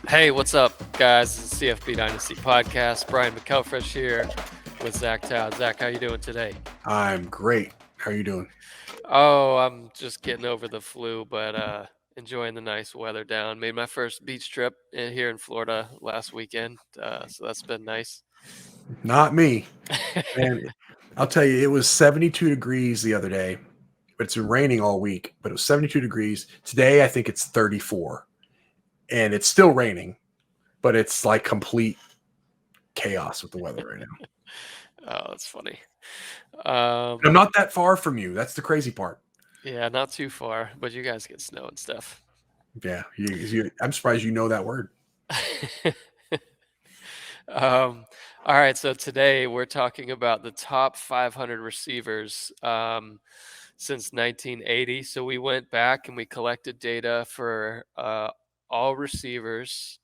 Hey, what's up, guys? This is CFBDynasty podcast. Brian McElfresh here with Zach Todd. Zach, how you doing today? I'm great. How are you doing? Oh, I'm just getting over the flu, but enjoying the nice weather down. Made my first beach trip here in Florida last weekend, so that's been nice. Not me. Man, I'll tell you, it was 72 degrees the other day, but it's been raining all week, but it was 72 degrees. Today, I think it's 34, and it's still raining, but it's like complete chaos with the weather right now. Oh, that's funny. I'm not that far from you. That's the crazy part. Yeah, not too far, but you guys get snow and stuff. Yeah, I'm surprised you know that word. All right, so today we're talking about the top 500 receivers since 1980. So we went back and we collected data for all receivers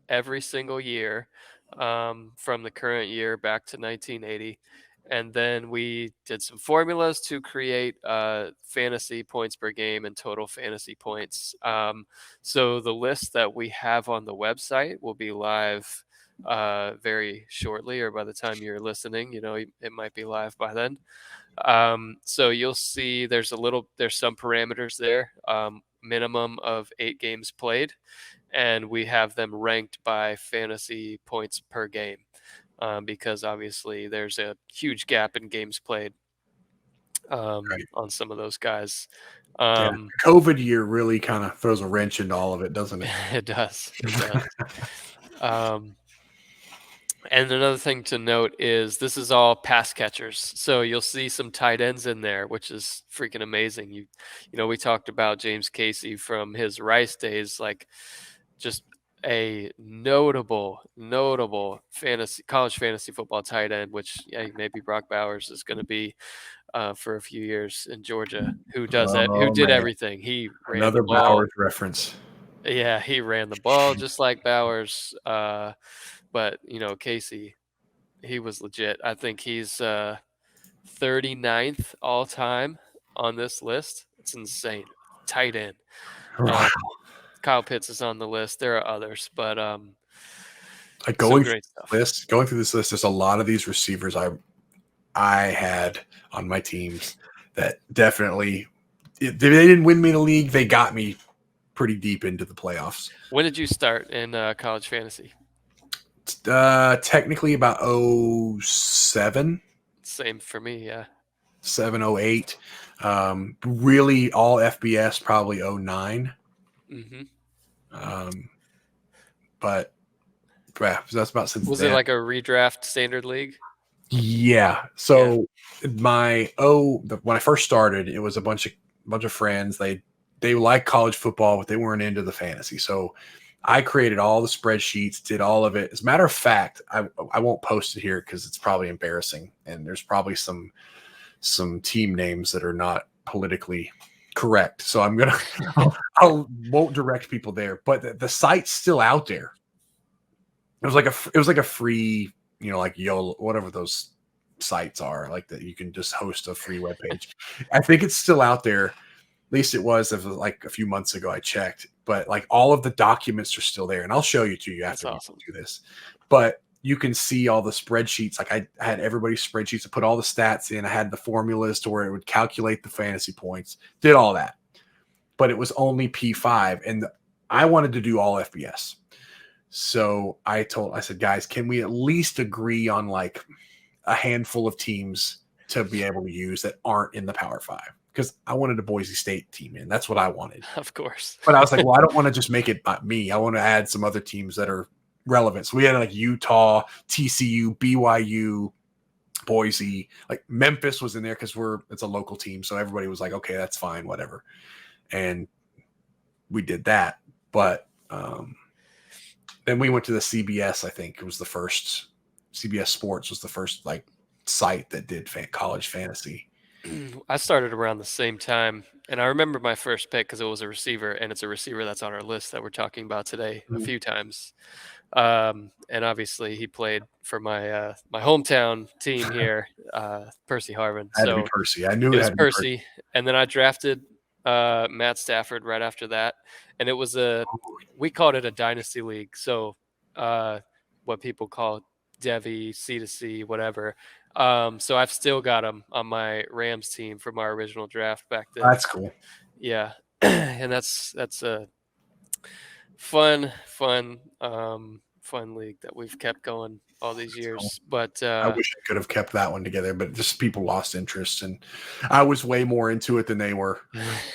every single year from the current year back to 1980. And then we did some formulas to create fantasy points per game and total fantasy points. So the list that we have on the website will be live very shortly, or by the time you're listening, it might be live by then. So you'll see there's some parameters there, minimum of 8 games played, and we have them ranked by fantasy points per game, because obviously there's a huge gap in games played Right. on some of those guys. Yeah. COVID year really kind of throws a wrench into all of it, doesn't it? It does. And another thing to note is this is all pass catchers. So you'll see some tight ends in there, which is freaking amazing. We talked about James Casey from his Rice days, like just a notable college fantasy football tight end, which maybe Brock Bowers is going to be for a few years in Georgia. Who Oh, did man. everything. He ran Another the ball. Bowers reference. Yeah, he ran the ball just like Bowers. But Casey, he was legit. I think he's 39th all time on this list. It's insane. Tight end. Wow. Kyle Pitts is on the list. There are others, but Like some great stuff. going through this list, there's a lot of these receivers I had on my teams that definitely, they didn't win me the league. They got me pretty deep into the playoffs. When did you start in college fantasy? Technically about 07. Same for me, yeah. 07, 08. Really all FBS, probably 09. Mm-hmm. But yeah, that's about since Was then. it like a redraft standard league? Yeah. So when I first started, it was a bunch of friends. They like college football, but they weren't into the fantasy. So I created all the spreadsheets, did all of it. As a matter of fact, I won't post it here because it's probably embarrassing, and there's probably some team names that are not politically correct. So I'm gonna I won't direct people there, but the site's still out there. It was like a free, like YOLO, whatever those sites are, like that you can just host a free webpage. I think it's still out there. At least it was like a few months ago. I checked, but like all of the documents are still there, and I'll show you to you after we do this. But you can see all the spreadsheets. Like I had everybody's spreadsheets. I put all the stats in. I had the formulas to where it would calculate the fantasy points. Did all that, but it was only P5, and I wanted to do all FBS. So I said, guys, can we at least agree on like a handful of teams to be able to use that aren't in the Power 5? Because I wanted a Boise State team in. That's what I wanted. Of course. But I was like, well, I don't want to just make it not me. I want to add some other teams that are relevant. So we had like Utah, TCU, BYU, Boise. Like Memphis was in there because it's a local team. So everybody was like, okay, that's fine, whatever. And we did that. But then we went to the CBS, I think it was the first. CBS Sports was the first like site that did college fantasy. I started around the same time, and I remember my first pick because it was a receiver, and it's a receiver that's on our list that we're talking about today a few times. And obviously, he played for my my hometown team here, Percy Harvin. Had to be Percy. I knew it was Percy, and then I drafted Matt Stafford right after that, and it was we called it a dynasty league. So what people call Devy, C2C, whatever. So I've still got him on my Rams team from our original draft back then. That's cool. Yeah, and that's a fun league that we've kept going all these years. But I wish I could have kept that one together, but just people lost interest, and I was way more into it than they were.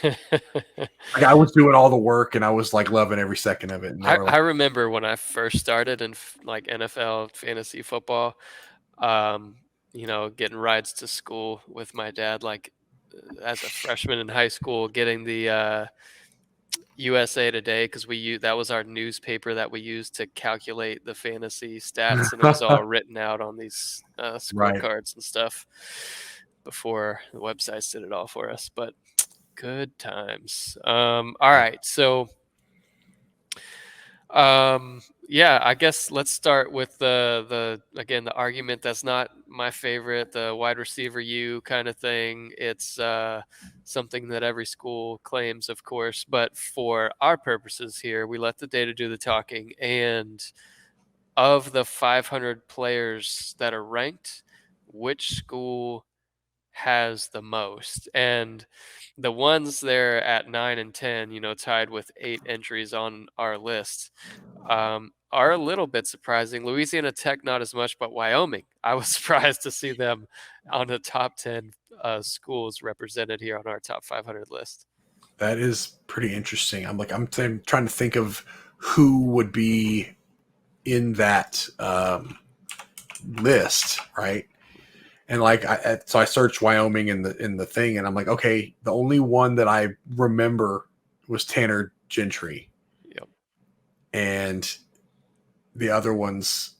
Like I was doing all the work, and I was like loving every second of it. And I remember when I first started in like NFL fantasy football, getting rides to school with my dad, like as a freshman in high school, getting the USA Today, because that was our newspaper that we used to calculate the fantasy stats, and it was all written out on these scorecards and stuff before the websites did it all for us. But good times. All right, so I guess let's start with the argument that's not my favorite, the wide receiver U kind of thing. It's something that every school claims, of course, but for our purposes here, we let the data do the talking. And of the 500 players that are ranked, which school has the most? And the ones there at 9 and 10, tied with 8 entries on our list, are a little bit surprising. Louisiana Tech, not as much, but Wyoming, I was surprised to see them on the top 10 schools represented here on our top 500 list. That is pretty interesting. I'm trying to think of who would be in that list, right? And like, so I searched Wyoming in the thing, and I'm like, okay, the only one that I remember was Tanner Gentry. Yep. And the other ones,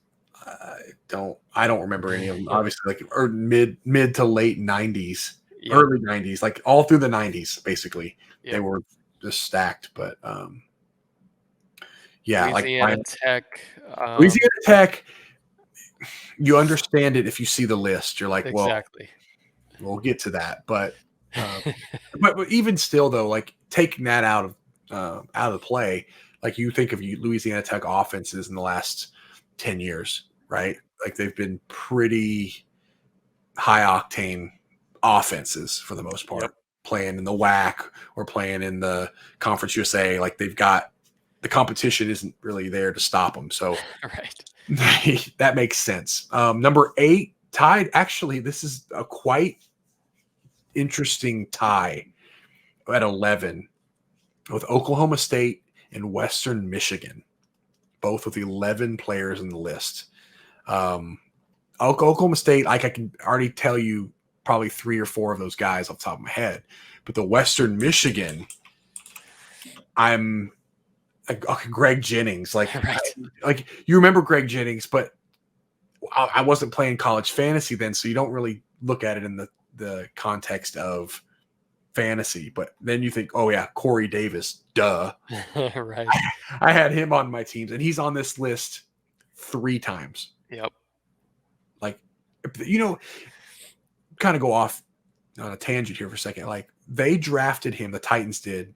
I don't remember any of them. Obviously, like or mid to late 90s, early 90s, like all through the 90s, basically. Yep. They were just stacked. But Louisiana Tech. Louisiana Tech. You understand it if you see the list. You're like, exactly. Well, we'll get to that. But but even still, though, like taking that out of the play, like you think of Louisiana Tech offenses in the last 10 years, right? Like they've been pretty high octane offenses for the most part, playing in the WAC or playing in the Conference USA. Like they've got the competition isn't really there to stop them. So right. That makes sense. Number 8 tied. Actually, this is a quite interesting tie at 11 with Oklahoma State and Western Michigan, both with 11 players in the list. Oklahoma State, like I can already tell you probably 3 or 4 of those guys off the top of my head, but the Western Michigan, I'm like Greg Jennings, like you remember Greg Jennings, but I wasn't playing college fantasy then, so you don't really look at it in the context of fantasy. But then you think, oh yeah, Corey Davis, duh. Right. I had him on my teams, and he's on this list 3 times. Yep. Like, kind of go off on a tangent here for a second. Like they drafted him, the Titans did,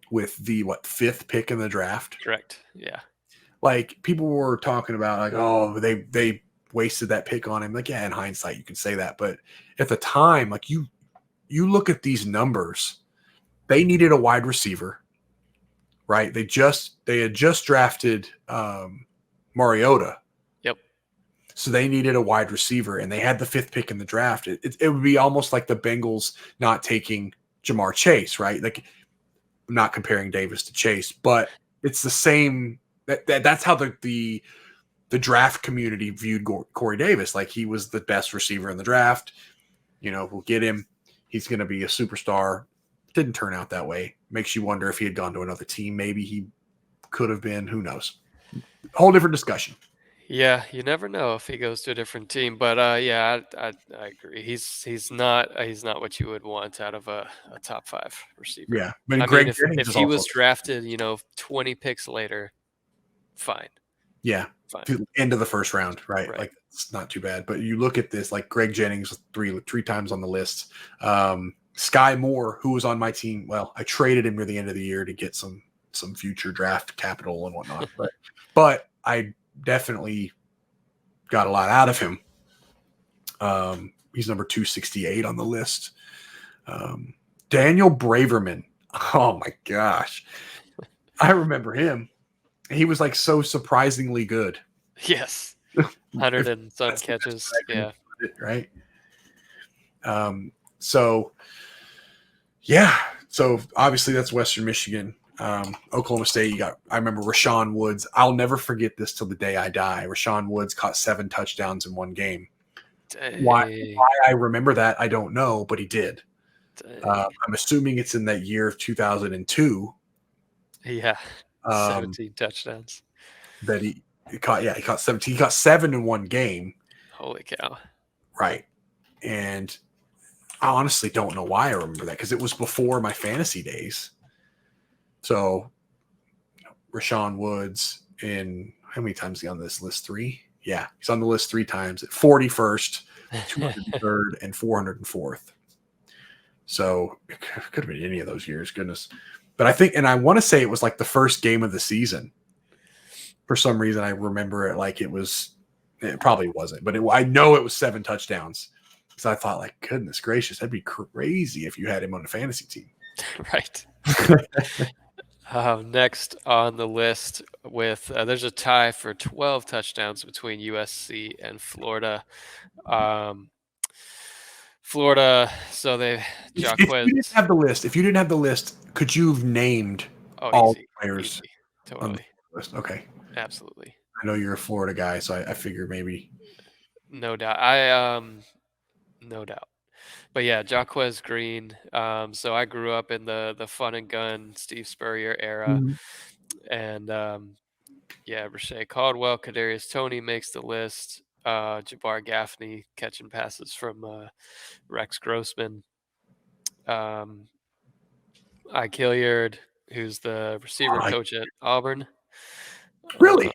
with the 5th pick in the draft. Correct. Yeah. Like people were talking about like, oh, they wasted that pick on him. Like, yeah, in hindsight, you can say that. But at the time, like you look at these numbers, they needed a wide receiver, right? They had just drafted Mariota. Yep. So they needed a wide receiver, and they had the 5th pick in the draft. It would be almost like the Bengals not taking Jamar Chase, right? Like, I'm not comparing Davis to Chase, but it's the same. That's how the draft community viewed Corey Davis. Like he was the best receiver in the draft. We'll get him. He's going to be a superstar. Didn't turn out that way. Makes you wonder if he had gone to another team. Maybe he could have been. Who knows? Whole different discussion. Yeah, you never know if he goes to a different team, but I agree. He's not what you would want out of a top 5 receiver. Yeah, but Greg if he was drafted, 20 picks later, fine. Yeah, fine. To the end of the first round, right? Like it's not too bad. But you look at this, like Greg Jennings, three times on the list. Sky Moore, who was on my team. Well, I traded him near the end of the year to get some future draft capital and whatnot. But I definitely got a lot out of him. He's number 268 on the list. Daniel Braverman. Oh my gosh. I remember him. He was like so surprisingly good. Yes. 100 and some catches. Yeah. Right. So yeah. So obviously that's Western Michigan. Oklahoma State, I remember Rashawn Woods. I'll never forget this till the day I die. Rashawn Woods caught 7 touchdowns in one game. Why I remember that, I don't know, but he did. I'm assuming it's in that year of 2002. Yeah. 17 touchdowns. That he caught 17. He caught 7 in one game. Holy cow. Right. And I honestly don't know why I remember that, because it was before my fantasy days. So Rashawn Woods, in how many times is he on this list? 3? Yeah, he's on the list 3 times, at 41st, 203rd, and 404th. So it could have been any of those years, goodness. But I think, and I want to say it was like the first game of the season. For some reason, I remember it like it was. It probably wasn't, but I know it was 7 touchdowns. Because I thought, like, goodness gracious, that'd be crazy if you had him on a fantasy team. Right. Next on the list with there's a tie for 12 touchdowns between USC and Florida. Florida, so they If you didn't have the list, could you have named all easy, players easy. Totally. on the list? Okay. Absolutely. I know you're a Florida guy, so I figure maybe. No doubt. No doubt. But yeah, Jaquez Green. So I grew up in the fun and gun Steve Spurrier era. Mm-hmm. And Rashae Caldwell, Kadarius Toney makes the list. Jabbar Gaffney catching passes from Rex Grossman. Ike Hilliard, who's the receiver coach at Auburn. Really?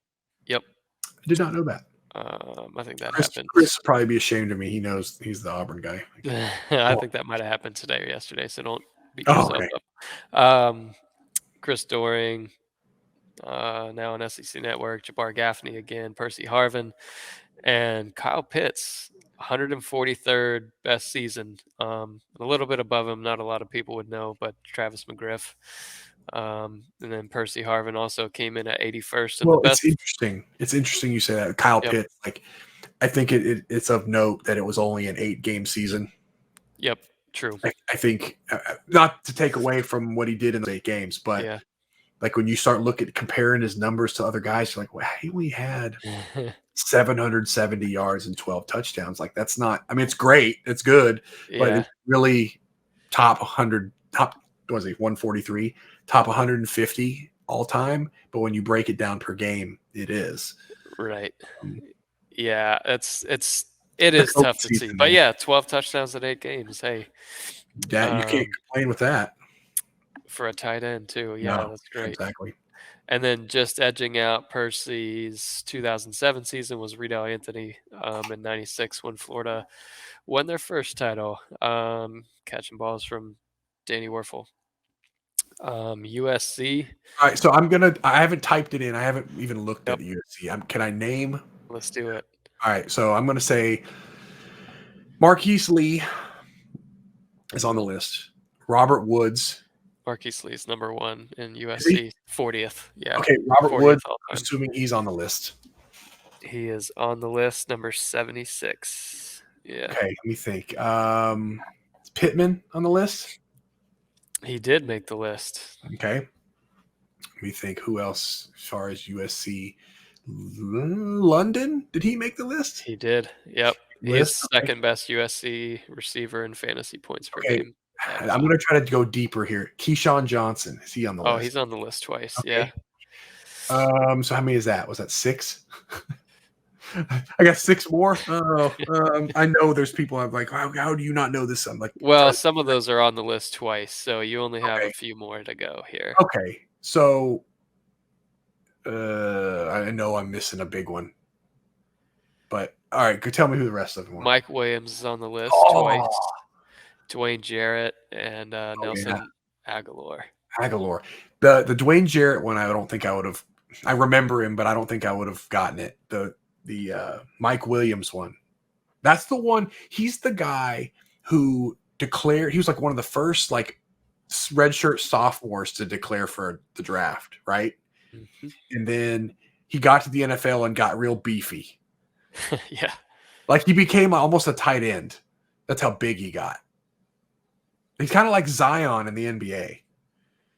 Yep. I did not know that. I think that happened. Chris will probably be ashamed of me. He knows he's the Auburn guy. I think that might have happened today or yesterday, so don't beat yourself up. Chris Doring, now on SEC Network, Jabbar Gaffney again, Percy Harvin, and Kyle Pitts, 143rd best season. A little bit above him, not a lot of people would know, but Travis McGriff. And then Percy Harvin also came in at 81st. Well, it's interesting. It's interesting you say that. Kyle Pitts, like, I think it's of note that it was only an 8-game season. Yep, true. I think, not to take away from what he did in the 8 games, but like when you start comparing his numbers to other guys, you're like, well, he only had 770 yards and 12 touchdowns. Like, that's not, I mean, it's great. It's good, but it's really top 100, what was he, 143, top 150 all time. But when you break it down per game, it is. Right. Yeah, it is tough to see. But yeah, 12 touchdowns in 8 games. Hey. That, you can't complain with that. For a tight end too. Yeah, No, that's great. Exactly. And then just edging out Percy's 2007 season was Riedel Anthony in 96 when Florida won their first title, catching balls from Danny Werfel. USC. All right, so I haven't typed it in. I haven't even looked at the USC. Can I name? Let's do it. All right, so I'm going to say Marquise Lee is on the list. Robert Woods. Marquise Lee is number 1 in USC, 40th. Yeah. Okay, Robert Woods, assuming he's on the list. He is on the list, number 76. Yeah. Okay, let me think. Is Pittman on the list? He did make the list. Okay. Let me think. Who else as far as USC? London? Did he make the list? He did. Yep. He is second best USC receiver in fantasy points per game. I'm going to try to go deeper here. Keyshawn Johnson. Is he on the list? Oh, he's on the list twice. Okay. Yeah. So how many is that? Was that 6? I got 6 more. I know there's people I'm like, how do you not know this? I'm like, well, some of those are on the list twice, so you only have a few more to go here. Okay. So I know I'm missing a big one. But all right, tell me who the rest of them are. Mike Williams is on the list twice. Dwayne Jarrett and Oh yeah, Nelson Aguilar. Aguilar. The Dwayne Jarrett one, I don't think I would have. I remember him, but I don't think I would have gotten it. The Mike Williams one. That's the one. He's the guy who declared. He was like one of the first like redshirt sophomores to declare for the draft, right? Mhm. And then he got to the NFL and got real beefy. Yeah. Like he became almost a tight end. That's how big he got. He's kind of like Zion in the NBA.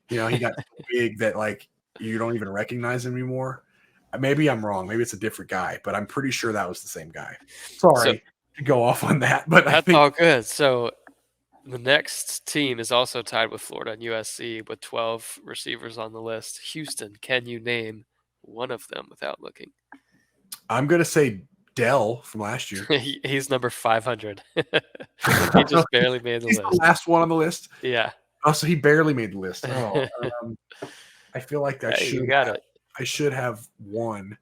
You know, he got so big that like you don't even recognize him anymore. Maybe I'm wrong. Maybe it's a different guy, but I'm pretty sure that was the same guy. So Sorry to go off on that, but I that's think all good. So the next team is also tied with Florida and USC with 12 receivers on the list. Houston, can you name one of them without looking? I'm going to say Dell from last year. He's number 500. He just barely made the He's the list. last one on the list. Yeah. Oh, so he barely made the list. Oh, I feel like Hey, you got it. I should have one,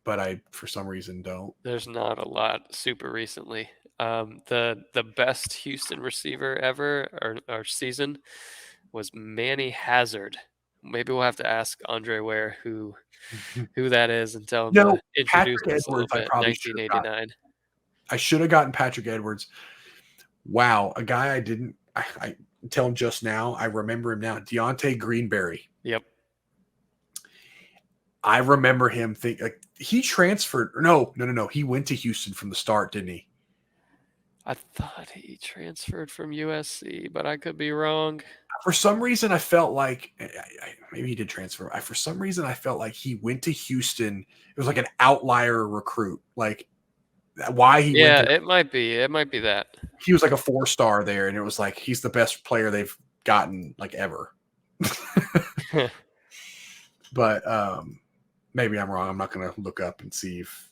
but I for some reason don't. There's not a lot super recently. The best Houston receiver ever or season was Manny Hazard. Maybe we'll have to ask Andre Ware who that is and tell him No, to introduce Patrick us a little Edwards. I bit. probably should have gotten. 1989. I should have gotten Patrick Edwards. Wow, a guy I didn't. I tell him just now. I remember him now. Deontay Greenberry. Yep. I remember him think like he transferred. No. He went to Houston from the start, didn't he? I thought he transferred from USC, but I could be wrong. For some reason, I felt like maybe he did transfer. For some reason, I felt like he went to Houston. It was like an outlier recruit. Like why he went Yeah, there. it might be. It might be that. He was like a 4-star there, and it was like he's the best player they've gotten like ever. But maybe I'm wrong. I'm not going to look up and see if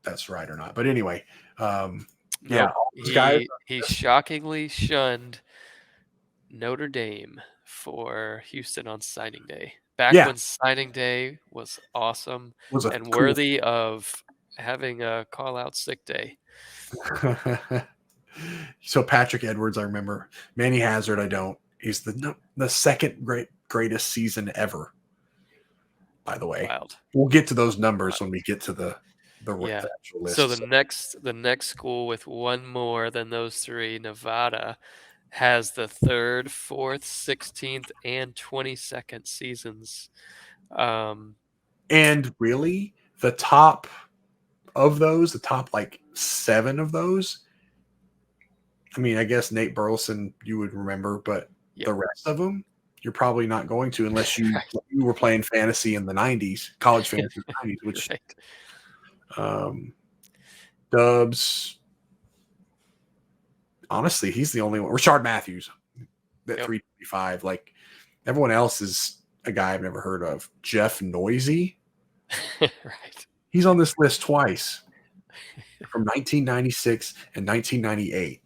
that's right or not. But anyway, yeah, nope. He shockingly shunned Notre Dame for Houston on signing day. Back when signing day was awesome and cool. worthy of having a call out sick day. So Patrick Edwards, I remember. Manny Hazard, I don't. He's the second greatest season ever. By the way, Wild. We'll get to those numbers when we get to the actual list. So the next school with one more than those three, Nevada, has the 3rd, 4th, 16th, and 22nd seasons. And really, the top of those, the top like 7 of those. I mean, I guess Nate Burleson you would remember, but the rest of them, you're probably not going to unless you you were playing fantasy in the 90s, college fantasy in the 90s, which Dubs. Honestly, he's the only one. Rashard Matthews at 355. Like everyone else is a guy I've never heard of. Jeff Noisy. Right. He's on this list twice from 1996 and 1998.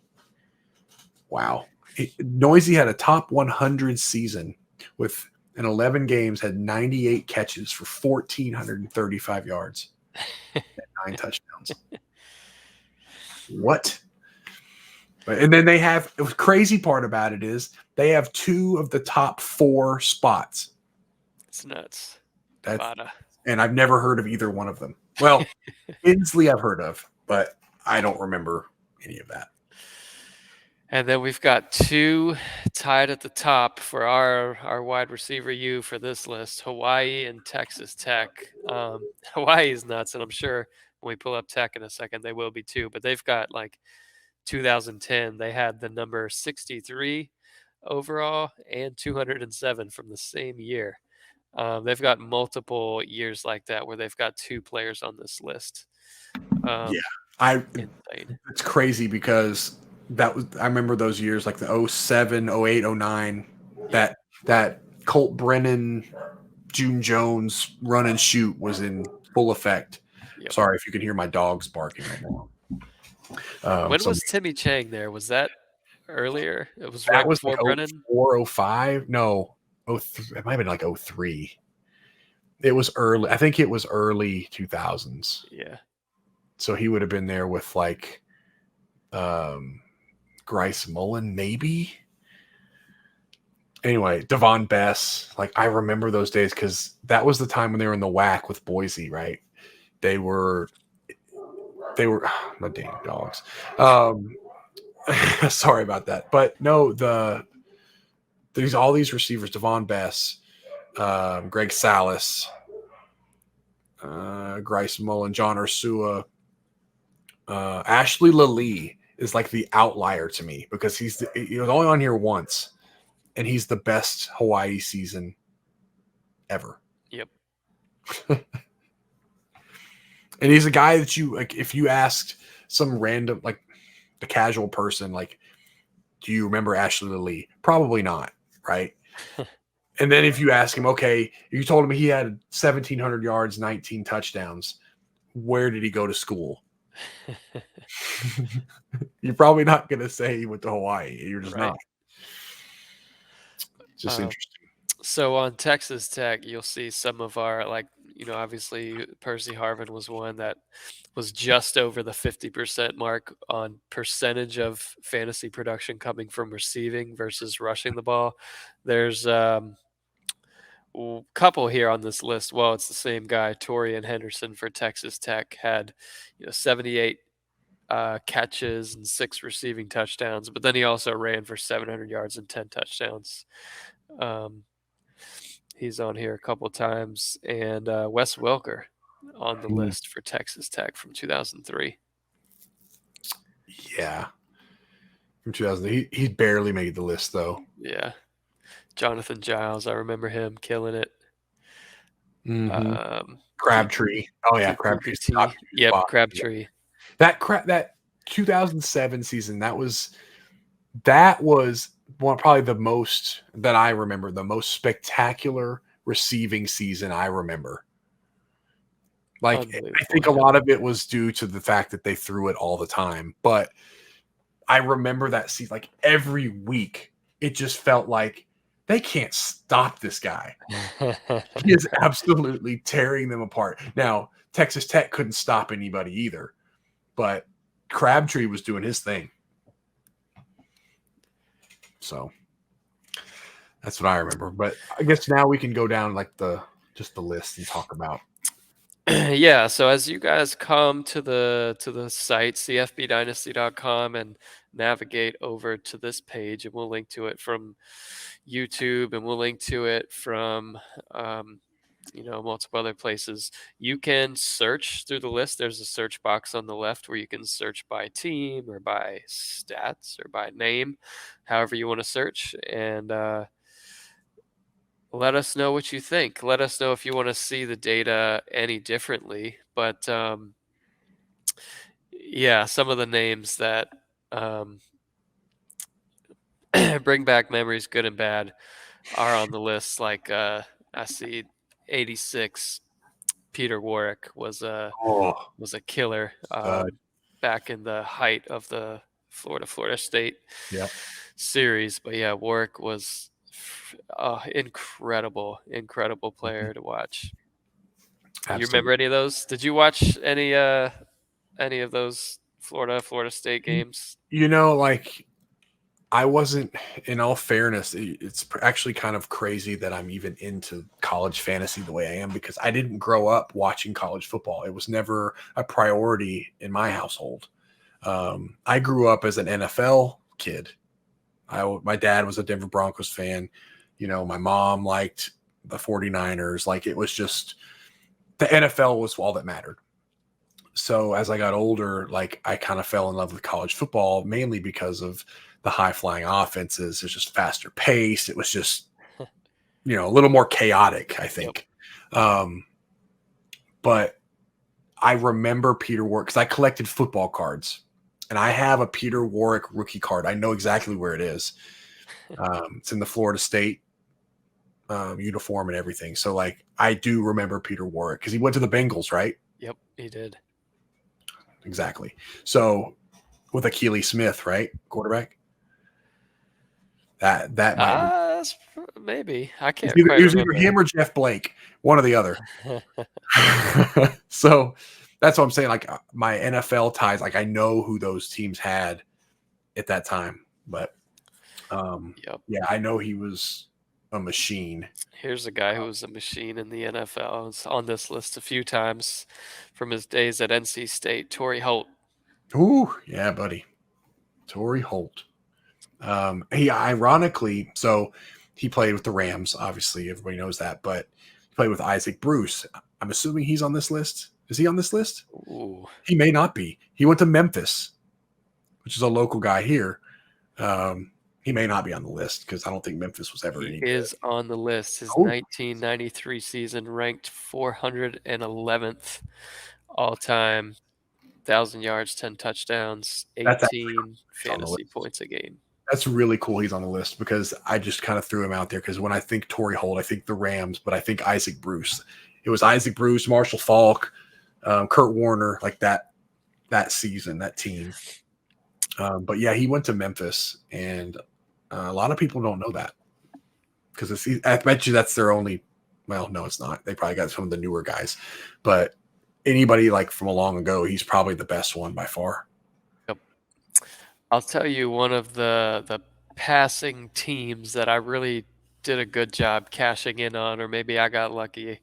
Wow. Noisy had a top 100 season with in 11 games, had 98 catches for 1,435 yards and 9 touchdowns. What? And then they have the crazy part about it is they have 2 of the top 4 spots. It's nuts. And I've never heard of either one of them. Well, Inslee I've heard of, but I don't remember any of that. And then we've got 2 tied at the top for our wide receiver U for this list, Hawaii and Texas Tech. Hawaii is nuts, and I'm sure when we pull up Tech in a second, they will be too. But they've got like 2010, they had the number 63 overall and 207 from the same year. They've got multiple years like that where they've got 2 players on this list. It's crazy because I remember those years like the 07, 08, 09, that Colt Brennan, June Jones run and shoot was in full effect. Yep. Sorry if you can hear my dogs barking right now. When was Timmy Chang there? Was that earlier? It was that right was before like Brennan? 04, 05? No. It might have been like 03. It was early. I think it was early 2000s. Yeah. So he would have been there with like Grice Mullen, maybe. Anyway, Devon Bess. Like, I remember those days because that was the time when they were in the WAC with Boise, right? They were my dang dogs. Sorry about that. But no, there's all these receivers, Devon Bess, Greg Salas, Grice Mullen, John Ursua, Ashley Lalee is like the outlier to me because he was only on here once, and he's the best Hawaii season ever. Yep. And he's a guy that you like. If you asked some random, like the casual person, like, do you remember Ashley Lalee? Probably not, right? And then if you ask him, okay, you told him he had 1,700 yards, 19 touchdowns. Where did he go to school? You're probably not going to say he went to Hawaii. You're just not. It's just interesting. So on Texas Tech, you'll see some of our, like, obviously Percy Harvin was one that was just over the 50% mark on percentage of fantasy production coming from receiving versus rushing the ball. There's a couple here on this list. Well, it's the same guy, Torry and Henderson for Texas Tech, had 78 catches and 6 receiving touchdowns, but then he also ran for 700 yards and 10 touchdowns. He's on here a couple times, and Wes Welker on the list for Texas Tech from 2003. Yeah, from 2000, he barely made the list though. Yeah, Jonathan Giles, I remember him killing it. Crabtree, oh yeah, Crabtree. Yep, Crabtree. That 2007 season, that was probably the most that I remember, the most spectacular receiving season I remember. Like, I think a lot of it was due to the fact that they threw it all the time, but I remember that season, like every week, it just felt like they can't stop this guy. He is absolutely tearing them apart. Now, Texas Tech couldn't stop anybody either, but Crabtree was doing his thing. So that's what I remember. But I guess now we can go down like just the list and talk about. Yeah, so as you guys come to the site, CFBDynasty.com, and navigate over to this page, and we'll link to it from YouTube, and we'll link to it from multiple other places. You can search through the list. There's a search box on the left where you can search by team or by stats or by name, however you want to search, and let us know what you think. Let us know if you want to see the data any differently. But yeah, some of the names that bring back memories, good and bad, are on the list. Like I see 86. Peter Warwick was a killer back in the height of the Florida State series. But yeah, Warwick was incredible player to watch. Absolutely. You remember any of those? Did you watch any of those Florida State games? Like, I wasn't, in all fairness, it's actually kind of crazy that I'm even into college fantasy the way I am, because I didn't grow up watching college football. It was never a priority in my household. I grew up as an NFL kid. My dad was a Denver Broncos fan. My mom liked the 49ers. Like, it was just, the NFL was all that mattered. So as I got older, like, I kind of fell in love with college football, mainly because of the high flying offenses. It's just faster pace. It was just, a little more chaotic, I think. Yep. But I remember Peter Warwick because I collected football cards, and I have a Peter Warwick rookie card. I know exactly where it is. It's in the Florida State uniform and everything. So, like, I do remember Peter Warwick because he went to the Bengals, right? Yep, he did. Exactly. So, with Akili Smith, right, quarterback. That might maybe. I can't. It was either him or Jeff Blake, one or the other. So that's what I'm saying. Like, my NFL ties, like, I know who those teams had, at that time. But Yep. yeah, I know he was a machine. Here's a guy who was a machine in the NFL. It's on this list a few times from his days at NC State. Torry Holt. Ooh, yeah, buddy. Torry Holt. He ironically, so he played with the Rams. Obviously, everybody knows that, but he played with Isaac Bruce. I'm assuming he's on this list. Is he on this list? Ooh, He may not be. He went to Memphis, which is a local guy here. He may not be on the list because I don't think Memphis was ever he any good. is on the list. His Oh, 1993 season ranked 411th all time. 1,000 yards, 10 touchdowns, that's actually 18 he's on the fantasy list. points a game. That's really cool. He's on the list because I just kind of threw him out there because when I think Torrey Holt, I think the Rams, but I think Isaac Bruce. It was Isaac Bruce, Marshall Faulk, Kurt Warner, like that season, that team. But yeah, he went to Memphis, and a lot of people don't know that because I bet you that's their only. Well, no, it's not. They probably got some of the newer guys, but anybody like from a long ago, he's probably the best one by far. Yep. I'll tell you one of the passing teams that I really did a good job cashing in on, or maybe I got lucky,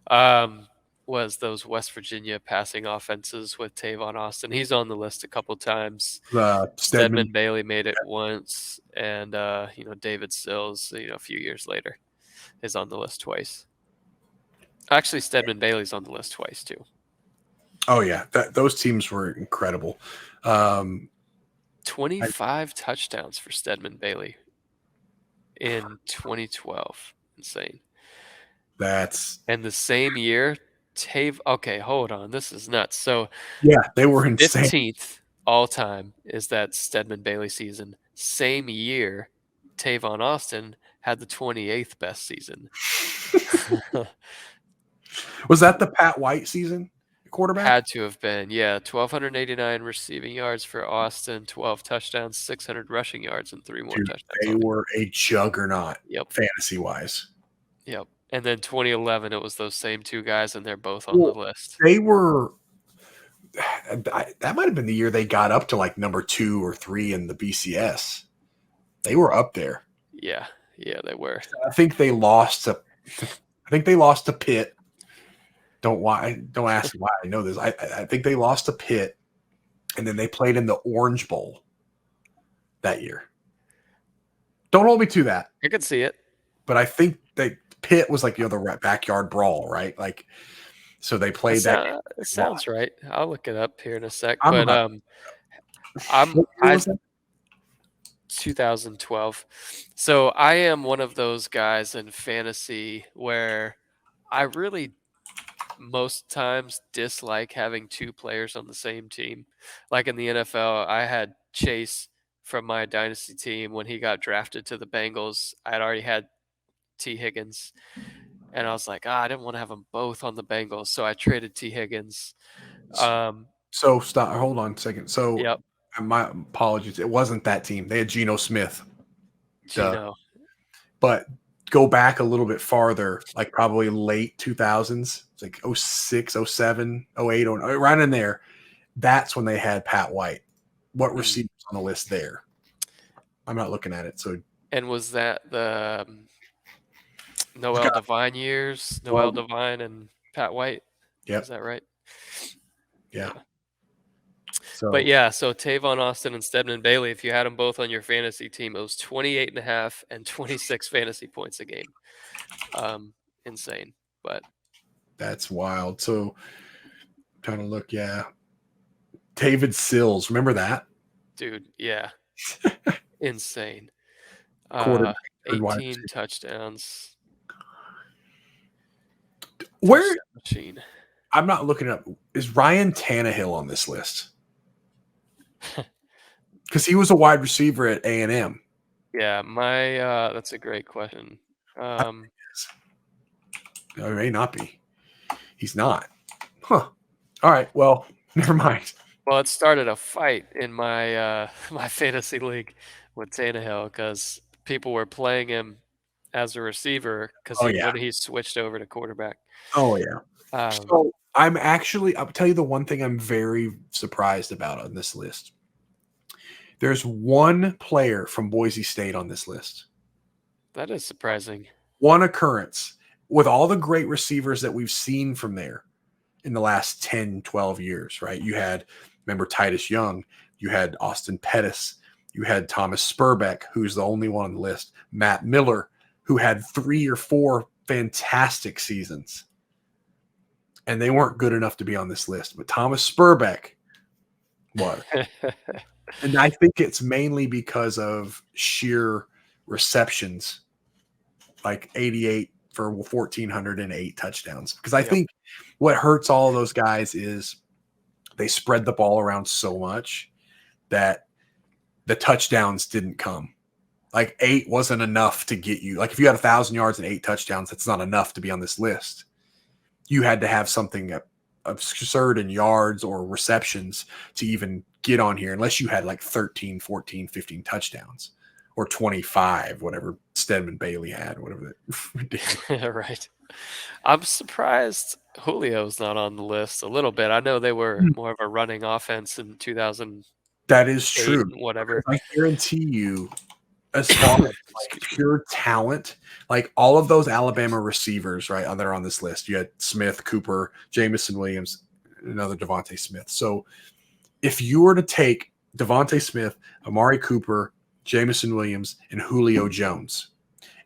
was those West Virginia passing offenses with Tavon Austin. He's on the list a couple times. Stedman. Stedman Bailey made it once, and David Sills, a few years later, is on the list twice. Actually, Stedman Bailey's on the list twice too. Oh yeah, those teams were incredible. 25 touchdowns for Stedman Bailey in 2012. Insane. And the same year, okay, hold on. This is nuts. So yeah, they were insane. 15th all time is that Stedman Bailey season. Same year, Tavon Austin had the 28th best season. Was that the Pat White season? Quarterback? Had to have been, yeah. 1,289 receiving yards for Austin, 12 touchdowns, 600 rushing yards, and 3 more touchdowns. They were a juggernaut, yep, fantasy-wise. Yep. And then 2011, it was those same two guys, and they're both on the list. They were – that might have been the year they got up to like number 2 or 3 in the BCS. They were up there. Yeah, they were. I think they lost to Pitt. Don't ask me why I know this. I think they lost to Pitt, and then they played in the Orange Bowl that year. Don't hold me to that. I could see it. But I think Pitt was like the backyard brawl, right? Like, so they played that. It sounds right. I'll look it up here in a sec. I'm 2012. So I am one of those guys in fantasy where I really most times dislike having two players on the same team. Like in the NFL, I had Chase from my dynasty team when he got drafted to the Bengals. I'd already had T. Higgins, and I was like, I didn't want to have them both on the Bengals, so I traded T. Higgins. So stop. Hold on a second. So yep. My apologies. It wasn't that team. They had Geno Smith. But go back a little bit farther, like probably late 2000s, it's like 06, 07, 08, right in there. That's when they had Pat White. What receivers on the list there? I'm not looking at it. So, and was that the Noel Devine years? Noel Devine and Pat White? Yeah. Is that right? Yeah. So Tavon Austin and Stedman Bailey, if you had them both on your fantasy team, it was 28.5 and 26 fantasy points a game. Insane, but that's wild. So trying to look, yeah. David Sills, remember that? Dude, yeah. Insane. 18 touchdowns. Where machine. I'm not looking up. Is Ryan Tannehill on this list? Because he was a wide receiver at A&M. Yeah, that's a great question. It may not be. He's not. Huh. All right. Well, never mind. Well, it started a fight in my my fantasy league with Tannehill because people were playing him as a receiver because when he switched over to quarterback. Oh yeah. So I'll tell you the one thing I'm very surprised about on this list. There's one player from Boise State on this list. That is surprising. One occurrence with all the great receivers that we've seen from there in the last 10, 12 years, right? You had, remember, Titus Young. You had Austin Pettis. You had Thomas Spurbeck, who's the only one on the list. Matt Miller, who had 3 or 4 fantastic seasons. And they weren't good enough to be on this list. But Thomas Spurbeck was. And I think it's mainly because of sheer receptions, like 88 for 1,408 touchdowns. Because I think what hurts all of those guys is they spread the ball around so much that the touchdowns didn't come. Like 8 wasn't enough to get you. Like if you had 1,000 yards and 8 touchdowns, that's not enough to be on this list. You had to have something absurd in yards or receptions to even get on here, unless you had like 13, 14, 15 touchdowns or 25, whatever Stedman Bailey had, whatever that. Right. I'm surprised Julio's not on the list a little bit. I know they were more of a running offense in 2000. That is true. Whatever. I guarantee you, as far as like pure talent, like all of those Alabama receivers, right, that are on this list. You had Smith, Cooper, Jamison Williams, another Devontae Smith. So if you were to take Devontae Smith, Amari Cooper, Jamison Williams, and Julio Jones,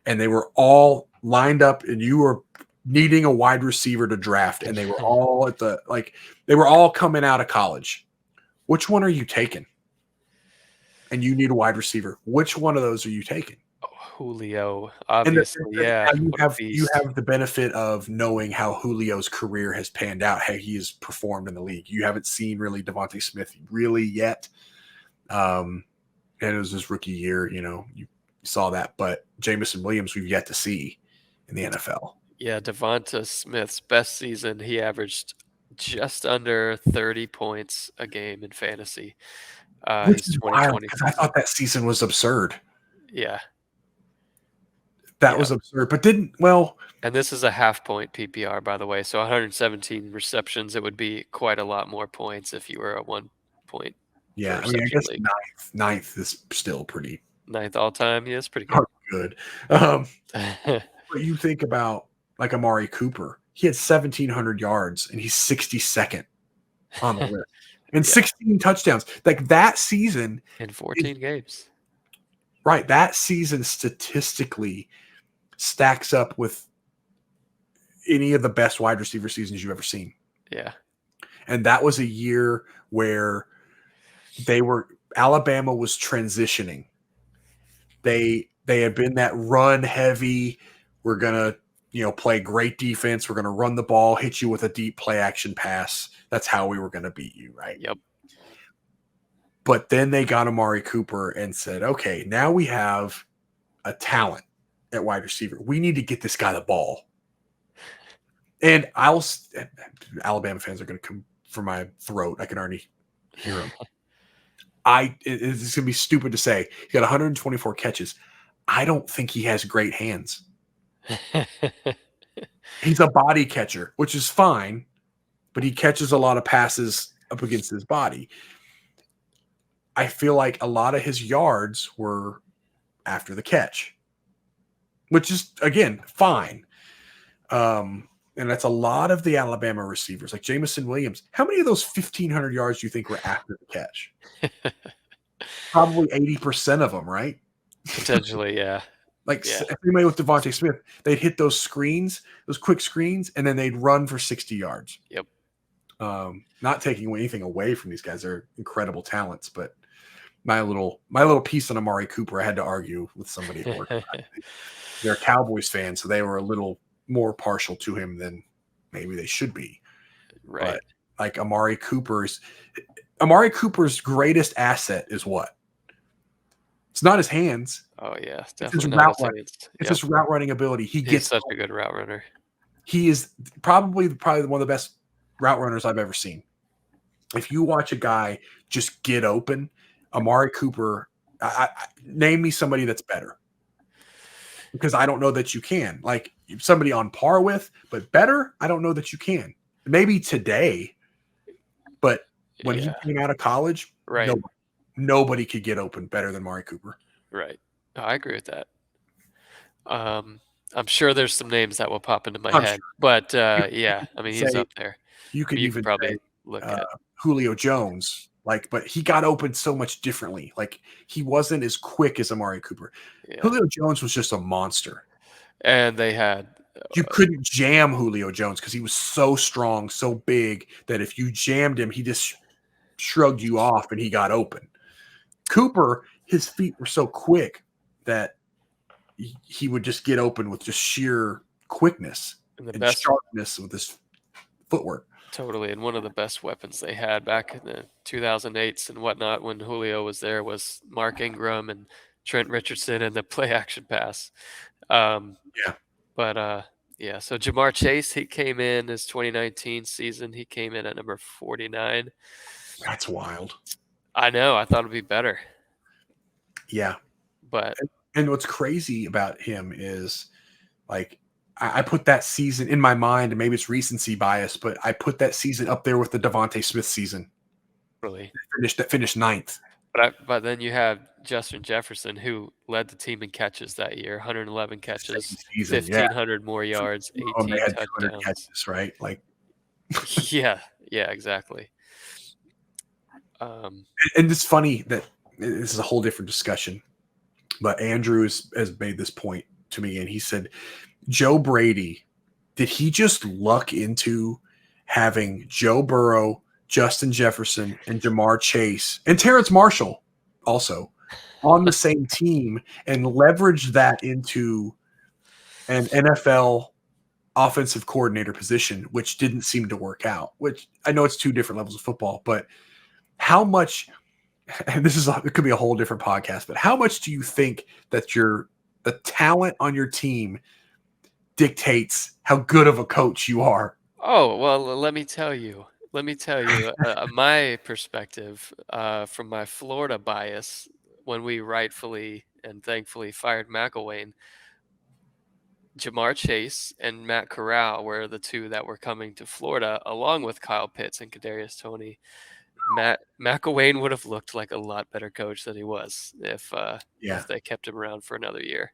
and they were all lined up and you were needing a wide receiver to draft, and they were all at the, like, they were all coming out of college, which one are you taking? And you need a wide receiver. Which one of those are you taking? Oh, Julio, obviously, yeah. You have the benefit of knowing how Julio's career has panned out, how he has performed in the league. You haven't seen really Devontae Smith really yet. And it was his rookie year, you saw that. But Jamison Williams, we've yet to see in the NFL. Yeah, Devonta Smith's best season, he averaged just under 30 points a game in fantasy. Which is wild, because I thought that season was absurd. Yeah. That was absurd, but and this is a half point PPR, by the way. So 117 receptions, it would be quite a lot more points if you were a 1 point. Yeah, I mean, I guess ninth is still pretty. 9th all time, yeah, it's pretty good. But you think about like Amari Cooper, he had 1,700 yards and he's 62nd on the list. And 16 touchdowns. Like that season. In 14 games. Right. That season statistically stacks up with any of the best wide receiver seasons you've ever seen. Yeah. And that was a year where Alabama was transitioning. They had been that run heavy. We're going to, play great defense. We're going to run the ball, hit you with a deep play action pass. That's how we were going to beat you, right? Yep. But then they got Amari Cooper and said, okay, now we have a talent at wide receiver. We need to get this guy the ball. And Alabama fans are going to come for my throat. I can already hear them. It's going to be stupid to say. He got 124 catches. I don't think he has great hands. He's a body catcher, which is fine, but he catches a lot of passes up against his body. I feel like a lot of his yards were after the catch, which is, again, fine. And that's a lot of the Alabama receivers, like Jamison Williams. How many of those 1,500 yards do you think were after the catch? Probably 80% of them, right? Potentially, yeah. Anybody with Devontae Smith, they'd hit those screens, those quick screens, and then they'd run for 60 yards. Yep. Not taking anything away from these guys. They're incredible talents, but my little piece on Amari Cooper, I had to argue with somebody at work. They're Cowboys fans, so they were a little more partial to him than maybe they should be. Right. But like Amari Cooper's greatest asset is what? It's not his hands. Oh yeah, definitely not his hands. It's his route running ability. He's such a good route runner. He is probably one of the best route runners I've ever seen. If you watch a guy just get open, Amari Cooper, name me somebody that's better. Because I don't know that you can. Like somebody on par with, but better, I don't know that you can. Maybe today, but when he came out of college, right. Nobody. nobody could get open better than Amari Cooper. Right. Oh, I agree with that. I'm sure there's some names that will pop into my I'm sure. head, but You yeah, I mean, he's say up there. you I mean, could you could even say probably look at Julio Jones, but he got open so much differently. Like he wasn't as quick as Amari Cooper. yeah. Julio Jones was just a monster. And they had You couldn't jam Julio Jones because he was so strong, so big that if you jammed him, he just shrugged you off and he got open. Cooper, his feet were so quick that he would just get open with just sheer quickness the and best sharpness with his footwork. totally, and one of the best weapons they had back in the 2008s and whatnot when Julio was there was Mark Ingram and Trent Richardson and the play action pass. Yeah. But yeah, so Jamar Chase, he came in his 2019 season. He came in at number 49. That's wild. I know. I thought it'd be better. Yeah. But And what's crazy about him is like I put that season in my mind, and maybe it's recency bias, but I put that season up there with the Devontae Smith season. really, That finished ninth. but then you have Justin Jefferson, who led the team in catches that year, 111 catches, Season, yeah. 1,500 more yards, They 18 had 200 touchdowns. catches, right? Like, Yeah, exactly. and it's funny that this is a whole different discussion, but Andrew has made this point to me, and he said, Joe Brady, did he just luck into having Joe Burrow, Justin Jefferson, and Jamar Chase, and Terrence Marshall also on the same team and leverage that into an NFL offensive coordinator position, which didn't seem to work out? Which I know it's two different levels of football, but how much, and it could be a whole different podcast, but how much do you think that the talent on your team dictates how good of a coach you are? Oh, well, let me tell you. My perspective from my Florida bias when we rightfully and thankfully fired McElwain, Jamar Chase and Matt Corral were the two that were coming to Florida, along with Kyle Pitts and Kadarius Toney. Matt McElwain would have looked like a lot better coach than he was if they kept him around for another year.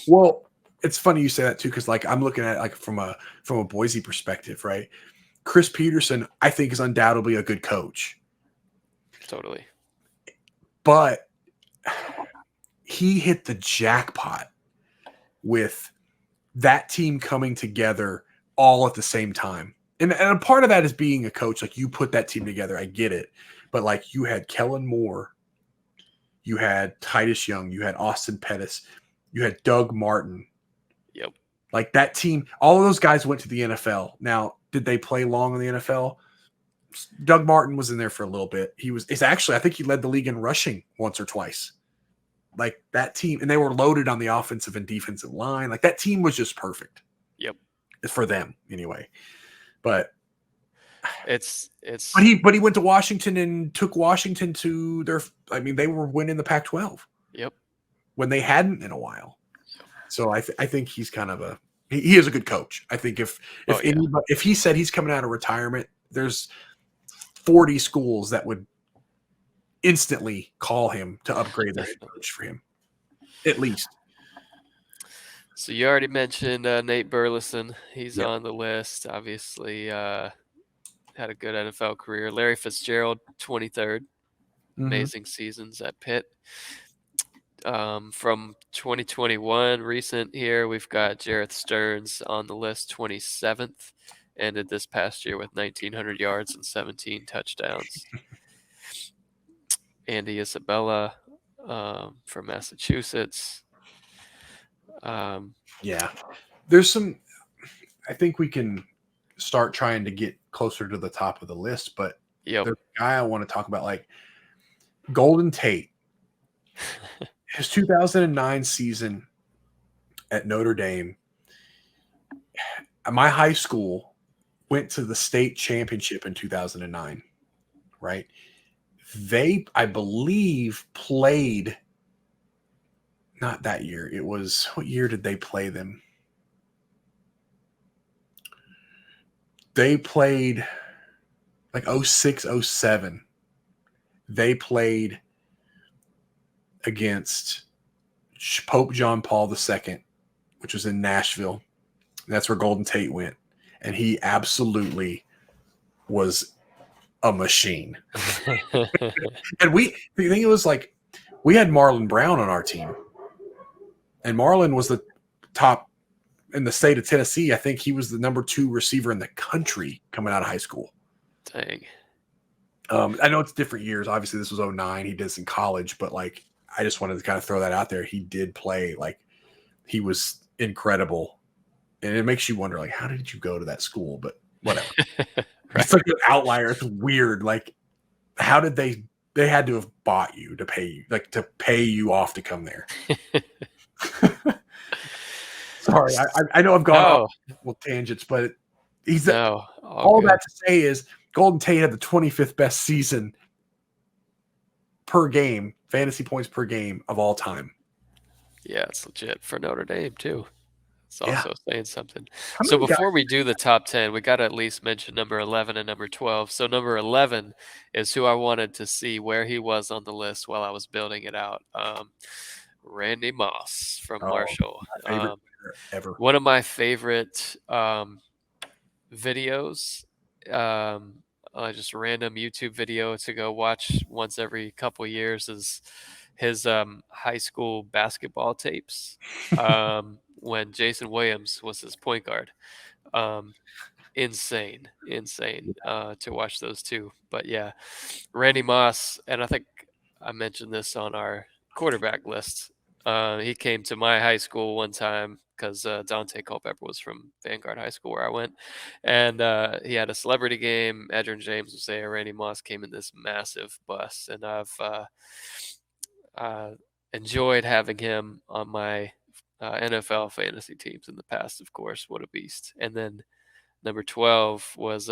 Well, it's funny you say that too, because I'm looking at it from a Boise perspective, right? Chris Peterson, I think, is undoubtedly a good coach. Totally. But he hit the jackpot with that team coming together all at the same time. And a part of that is being a coach. Like, you put that team together. I get it. But you had Kellen Moore, you had Titus Young, you had Austin Pettis, you had Doug Martin. Yep. Like, that team, all of those guys went to the NFL. Now, did they play long in the NFL? Doug Martin was in there for a little bit. I think he led the league in rushing once or twice. Like, that team, and they were loaded on the offensive and defensive line. Like, that team was just perfect. Yep. For them anyway. But it's but he went to Washington and took Washington to they were winning the Pac-12. Yep. When they hadn't in a while. So I think he's kind of he is a good coach. I think if he said he's coming out of retirement, there's 40 schools that would instantly call him to upgrade their head coach for him, at least. So you already mentioned Nate Burleson. He's Yep. on the list. Obviously, had a good NFL career. Larry Fitzgerald, 23rd. Amazing seasons at Pitt. From 2021, recent here, we've got Jareth Stearns on the list, 27th. Ended this past year with 1,900 yards and 17 touchdowns. Andy Isabella from Massachusetts. Yeah. There's some – I think we can start trying to get closer to the top of the list, but Yep. the guy I want to talk about, like Golden Tate, his 2009 season at Notre Dame, my high school went to the state championship in 2009, right? They, I believe, played – not that year. It was – what year did they play them? They played like 06, 07. They played against Pope John Paul II, which was in Nashville. That's where Golden Tate went. And he absolutely was a machine. And the thing was, like, we had Marlon Brown on our team. And Marlon was the top in the state of Tennessee. I think he was the number 2 receiver in the country coming out of high school. Dang. I know it's different years. Obviously, this was 2009. He did this in college, but like, I just wanted to kind of throw that out there. He did play, like, he was incredible. And it makes you wonder, like, how did you go to that school? But whatever. Right. It's like an outlier. It's weird. Like, how did they had to have bought you to pay you off to come there. Sorry, I know I've gone off tangents, but all that to say is Golden Tate had the 25th best season per game, fantasy points per game of all time. Yeah, it's legit for Notre Dame too. It's also saying something. So before we do the top 10, we got to at least mention number 11 and number 12. So number 11 is who I wanted to see where he was on the list while I was building it out. Randy Moss from Marshall. My favorite ever. One of my favorite videos, just a random YouTube video to go watch once every couple years, is his high school basketball tapes when Jason Williams was his point guard. Insane to watch those two. But yeah, Randy Moss, and I think I mentioned this on our quarterback list. He came to my high school one time because Dante Culpepper was from Vanguard High School where I went. And he had a celebrity game. Edgerrin James was there. Randy Moss came in this massive bus. And I've enjoyed having him on my NFL fantasy teams in the past, of course. What a beast. And then number 12 was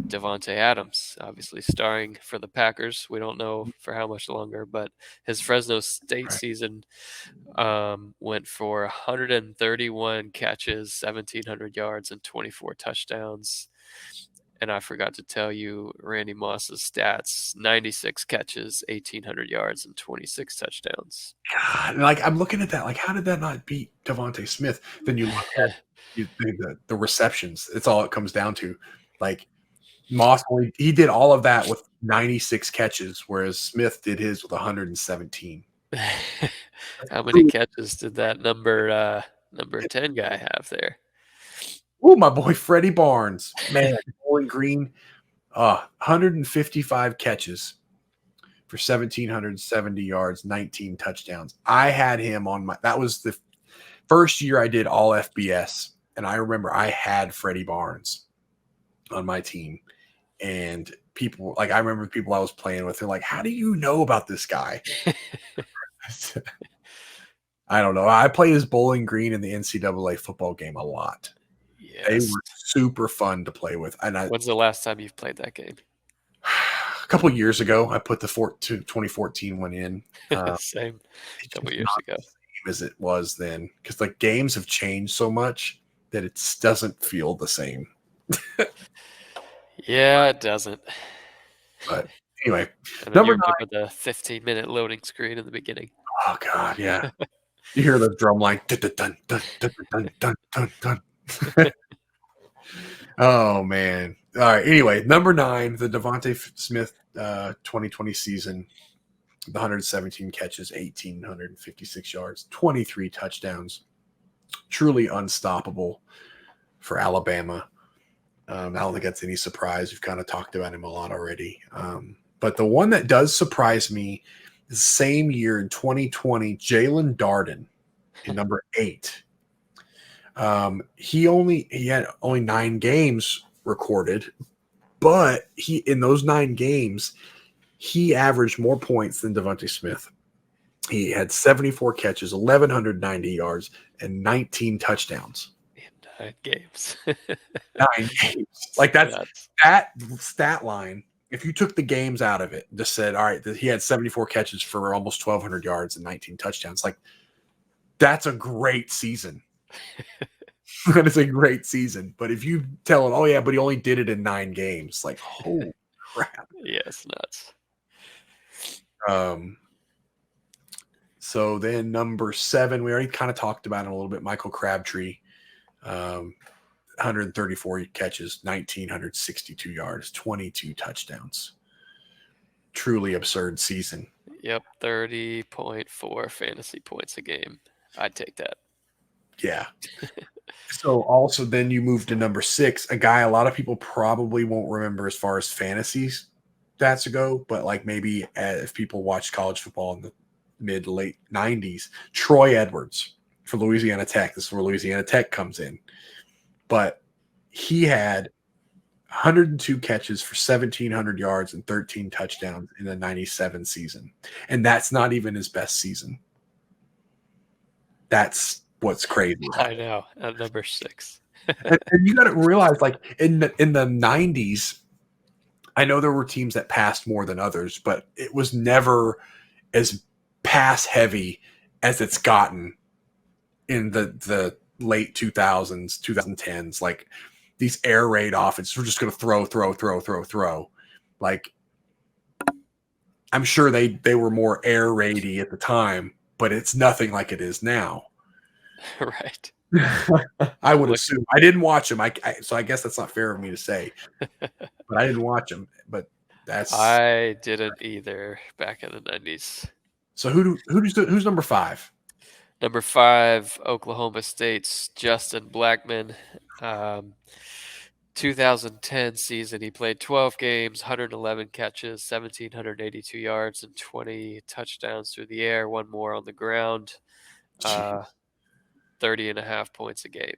Devontae Adams, obviously starring for the Packers. We don't know for how much longer, but his Fresno State season went for 131 catches, 1,700 yards, and 24 touchdowns. And I forgot to tell you Randy Moss's stats: 96 catches, 1,800 yards, and 26 touchdowns. God, like, I'm looking at that, like, how did that not beat Devontae Smith? Then you look at the receptions. It's all it comes down to. Like, Moss, he did all of that with 96 catches, whereas Smith did his with 117. How many catches did that number 10 guy have there? Oh, my boy Freddie Barnes, man, Bowling Green, 155 catches for 1,770 yards, 19 touchdowns. I had him on that was the first year I did all FBS, and I remember I had Freddie Barnes on my team, and people, like, I remember people I was playing with, they're like, how do you know about this guy? I don't know. I played as Bowling Green in the NCAA football game a lot. Yes. They were super fun to play with. And when's the last time you've played that game? A couple of years ago. I put the 2014 one in. Same. A couple years ago. Same as it was then, because the games have changed so much that it doesn't feel the same. Yeah, it doesn't. But anyway, and then you're with the 15-minute loading screen in the beginning. Oh God, yeah. You hear the drum line. Dun, dun, dun, dun, dun, dun, dun, dun. Oh man. All right. Anyway, number 9, the Devontae Smith 2020 season, the 117 catches, 1,856 yards, 23 touchdowns. Truly unstoppable for Alabama. I don't think that's any surprise. We've kind of talked about him a lot already. But the one that does surprise me is the same year in 2020, Jalen Darden in number 8. He had only 9 games recorded, but in those 9 games, he averaged more points than Devontae Smith. He had 74 catches, 1,190 yards, and 19 touchdowns. 9 games. 9 games. Like, that stat line, if you took the games out of it, just said, all right, he had 74 catches for almost 1,200 yards and 19 touchdowns. Like, that's a great season. That is a great season. But if you tell him, oh yeah, but he only did it in 9 games, like, holy crap. Yeah, it's nuts. So then number 7, we already kind of talked about it a little bit. Michael Crabtree, 134 catches, 1,962 yards, 22 touchdowns. Truly absurd season. Yep, 30.4 fantasy points a game. I'd take that. Yeah. So also then you move to number 6, a guy a lot of people probably won't remember as far as fantasies stats go, but like maybe if people watched college football in the mid to late 90s, Troy Edwards for Louisiana Tech. This is where Louisiana Tech comes in. But he had 102 catches for 1,700 yards and 13 touchdowns in the 97 season. And that's not even his best season. That's what's crazy. I know, at number 6. And you got to realize, like in the 90s, I know there were teams that passed more than others, but it was never as pass heavy as it's gotten in the late 2000s, 2010s. Like these air raid offenses, we're just going to throw. Like I'm sure they were more air raidy at the time, but it's nothing like it is now. Right. I would assume. I didn't watch him. So I guess that's not fair of me to say, but I didn't watch him. But I didn't either back in the 90s. So who's number 5? Number 5, Oklahoma State's Justin Blackman. 2010 season, he played 12 games, 111 catches, 1,782 yards, and 20 touchdowns through the air, one more on the ground. 30.5 points a game.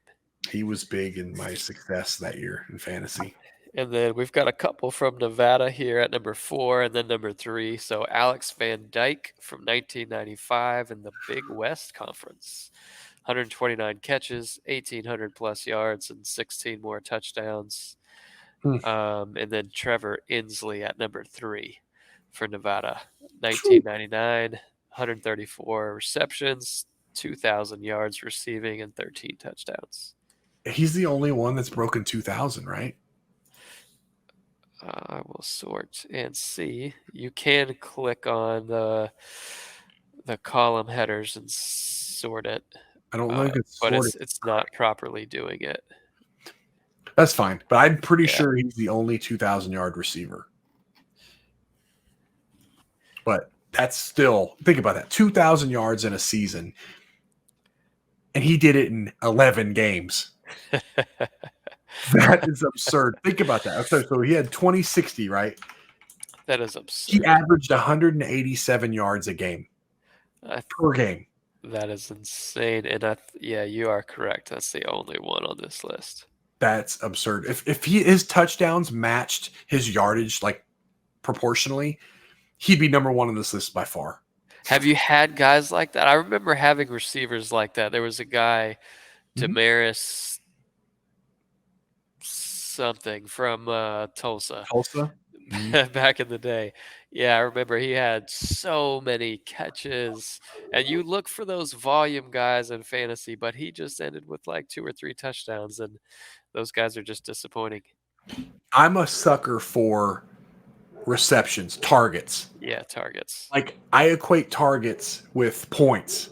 He was big in my success that year in fantasy. And then we've got a couple from Nevada here at number 4 and then number 3. So Alex Van Dyke from 1995 in the Big West Conference. 129 catches, 1,800 plus yards, and 16 more touchdowns. And then Trevor Inslee at number 3 for Nevada. 1999, 134 receptions, 2,000 yards receiving, and 13 touchdowns. He's the only one that's broken 2,000, right? I will sort and see. You can click on the column headers and sort it. I don't know if but it's not properly doing it. That's fine, but I'm pretty sure he's the only 2,000-yard receiver. But that's still, think about that, 2,000 yards in a season, and he did it in 11 games. That is absurd. Think about that. So he had 2060, right? That is absurd. He averaged 187 yards a game per game. That is insane. And you are correct. That's the only one on this list. That's absurd. If his touchdowns matched his yardage like proportionally, he'd be number 1 on this list by far. Have you had guys like that? I remember having receivers like that. There was a guy, Damaris something from Tulsa. Back in the day. Yeah, I remember he had so many catches. And you look for those volume guys in fantasy, but he just ended with like 2 or 3 touchdowns, and those guys are just disappointing. I'm a sucker for receptions, targets. Yeah, targets. Like I equate targets with points.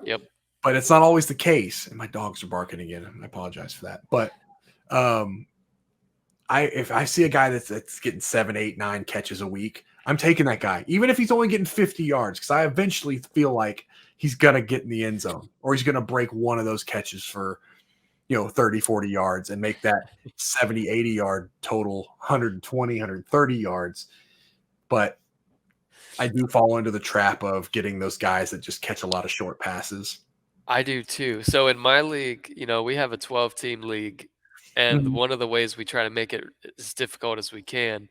Yep. But it's not always the case. And my dogs are barking again. I apologize for that. But if I see a guy that's getting 7, 8, 9 catches a week, I'm taking that guy, even if he's only getting 50 yards, because I eventually feel like he's gonna get in the end zone or he's gonna break one of those catches for 30, 40 yards and make that 70, 80 yard total 120, 130 yards. But I do fall into the trap of getting those guys that just catch a lot of short passes. I do too. So in my league, we have a 12-team league. And one of the ways we try to make it as difficult as we can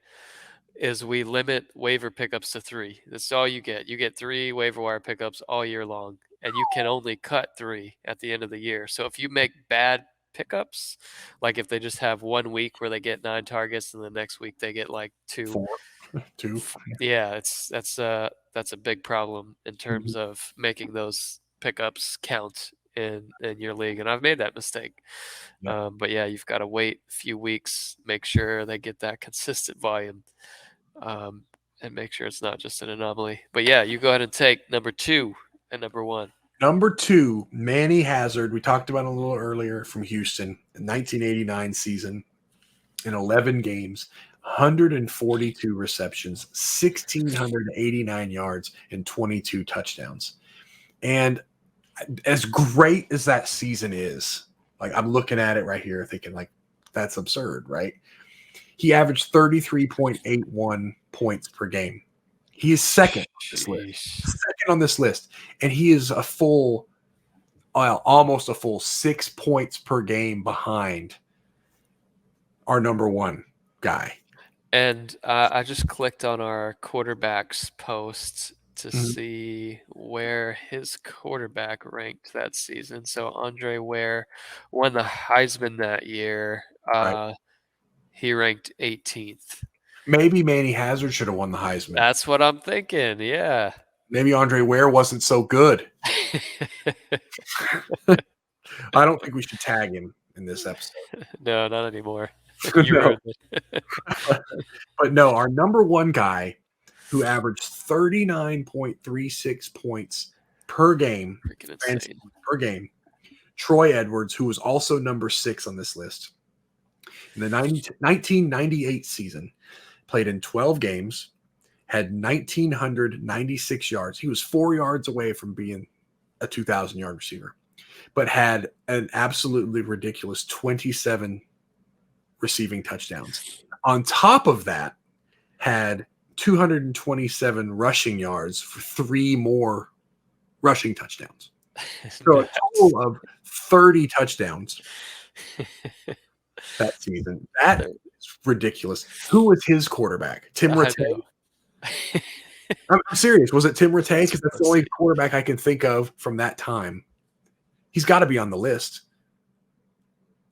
is we limit waiver pickups to 3. That's all you get. You get 3 waiver wire pickups all year long, and you can only cut 3 at the end of the year. So if you make bad pickups, like if they just have 1 week where they get 9 targets and the next week they get like 2. 4. 2. Yeah, that's a big problem in terms of making those pickups count in your league, and I've made that mistake. But yeah, you've got to wait a few weeks, make sure they get that consistent volume, and make sure it's not just an anomaly. But yeah, you go ahead and take number 2. And number one. Number 2, Manny Hazard. We talked about him a little earlier from Houston, 1989 season in 11 games, 142 receptions, 1,689 yards, and 22 touchdowns. And as great as that season is, like I'm looking at it right here thinking like that's absurd, right? He averaged 33.81 points per game. He is second on this list. Sheesh. Second on this list. And he is a full, almost a full 6 points per game behind our number 1 guy. And I just clicked on our quarterbacks post to Mhm. see where his quarterback ranked that season. So Andre Ware won the Heisman that year. Right. He ranked 18th. Maybe Manny Hazard should have won the Heisman. That's what I'm thinking. Yeah. Maybe Andre Ware wasn't so good. I don't think we should tag him in this episode. No, not anymore. You No. ruined it. But no, our number 1 guy who averaged 39.36 points per game, Freaking insane. per game, Troy Edwards, who was also number 6 on this list. In the 1998 season, played in 12 games, had 1,996 yards. He was 4 yards away from being a 2,000-yard receiver, but had an absolutely ridiculous 27 receiving touchdowns. On top of that, had 227 rushing yards for 3 more rushing touchdowns. So a total of 30 touchdowns that season. That is ridiculous. Who was his quarterback? Tim Rattay? I'm serious. Was it Tim Rattay? Because that's the only quarterback I can think of from that time. He's got to be on the list.